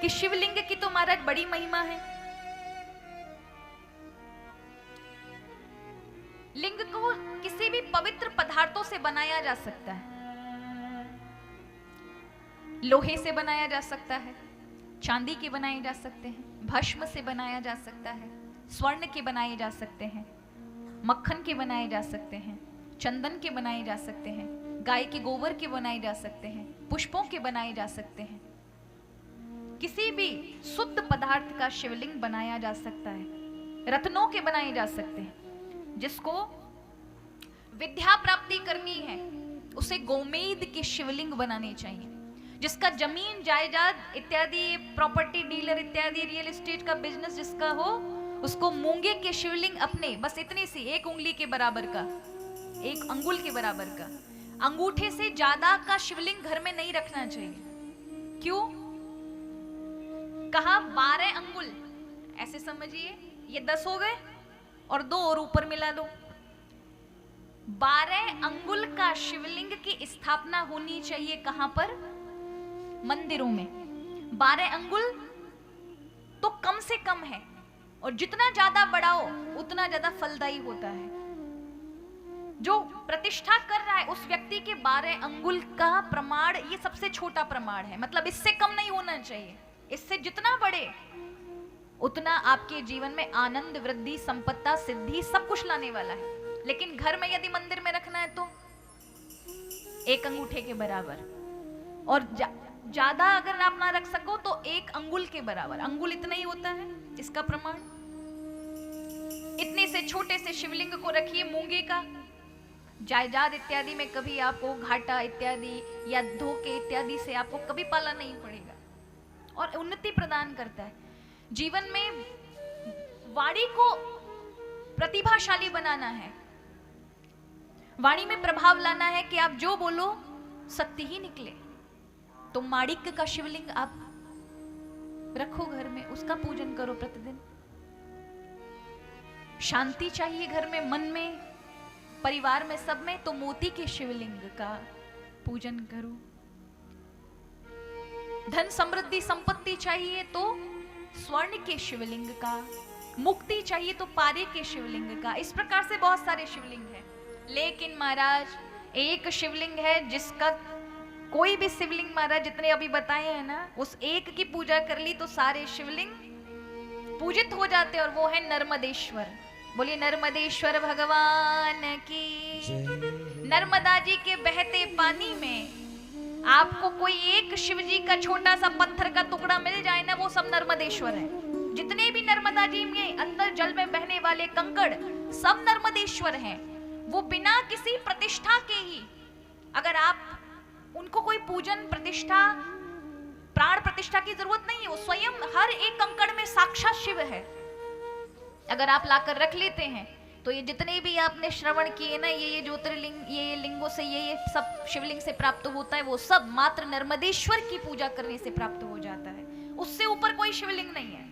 कि शिवलिंग की तो महाराज बड़ी महिमा है। लिंग को किसी भी पवित्र पदार्थों से बनाया जा सकता है। लोहे से बनाया जा सकता है, चांदी के बनाए जा सकते हैं, भस्म से बनाया जा सकता है, स्वर्ण के बनाए जा सकते हैं, मक्खन के बनाए जा सकते हैं, चंदन के बनाए जा सकते हैं, गाय के गोबर के बनाए जा सकते हैं, पुष्पों के बनाए जा सकते हैं। किसी भी शुद्ध पदार्थ का शिवलिंग बनाया जा सकता है। रत्नों के बनाए जा सकते हैं। जिसको विद्या प्राप्ति करनी है उसे गोमेद के शिवलिंग बनाने चाहिए। जिसका जमीन जायदाद इत्यादि, प्रॉपर्टी डीलर इत्यादि, रियल एस्टेट का बिजनेस जिसका हो, उसको मूंगे के शिवलिंग अपने बस इतनी सी, एक उंगली के बराबर का, एक अंगुल के बराबर का, अंगूठे से ज्यादा का शिवलिंग घर में नहीं रखना चाहिए। क्यों? कहा 12 अंगुल, ऐसे समझिए ये 10 हो गए और 2 और ऊपर मिला दो। 12 अंगुल का शिवलिंग की स्थापना होनी चाहिए। कहां पर? मंदिरों में। 12 अंगुल तो कम से कम है, और जितना ज्यादा बड़ा हो उतना ज्यादा फलदायी होता है। जो प्रतिष्ठा कर रहा है उस व्यक्ति के 12 अंगुल का प्रमाण, ये सबसे छोटा प्रमाण है। मतलब इससे कम नहीं होना चाहिए। इससे जितना बढ़े उतना आपके जीवन में आनंद, वृद्धि, संपत्ता, सिद्धि सब कुछ लाने वाला है। लेकिन घर में यदि मंदिर में रखना है तो एक अंगूठे के बराबर, और ज्यादा अगर आप ना रख सको तो 1 अंगुल के बराबर। अंगुल इतना ही होता है इसका प्रमाण। इतने से छोटे से शिवलिंग को रखिए मूंगे का। जायदाद इत्यादि में कभी आपको घाटा इत्यादि या धोखे इत्यादि से आपको कभी पाला नहीं पड़ेगा, और उन्नति प्रदान करता है। जीवन में वाणी को प्रतिभाशाली बनाना है, वाणी में प्रभाव लाना है कि आप जो बोलो सत्य ही निकले। तो माणिक्य का शिवलिंग आप रखो घर में, उसका पूजन करो प्रतिदिन। शांति चाहिए घर में, मन में, परिवार में, सब में, तो मोती के शिवलिंग का पूजन करो। धन समृद्धि संपत्ति चाहिए तो स्वर्ण के शिवलिंग का, मुक्ति चाहिए तो पारे के शिवलिंग का। इस प्रकार से बहुत सारे शिवलिंग हैं। लेकिन महाराज एक शिवलिंग है जिसका, कोई भी शिवलिंग महाराज जितने अभी बताए हैं ना, उस एक की पूजा कर ली तो सारे शिवलिंग पूजित हो जाते, और वो है नर्मदेश्वर। बोलिए नर्मदेश्वर भगवान की। नर्मदा जी के बहते पानी में आपको कोई एक शिव जी का छोटा सा पत्थर का टुकड़ा मिल जाए ना, वो सब नर्मदेश्वर है। जितने भी नर्मदा जी में अंदर जल में बहने वाले कंकड़ सब नर्मदेश्वर हैं। वो बिना किसी प्रतिष्ठा के ही, अगर आप उनको कोई पूजन प्रतिष्ठा, प्राण प्रतिष्ठा की जरूरत नहीं है, वो स्वयं हर एक कंकड़ में साक्षात शिव है। अगर आप लाकर रख लेते हैं तो ये जितने भी आपने श्रवण किए ना, ये ज्योतिर्लिंग, ये लिंगों से ये सब शिवलिंग से प्राप्त होता है, वो सब मात्र नर्मदेश्वर की पूजा करने से प्राप्त हो जाता है। उससे ऊपर कोई शिवलिंग नहीं है।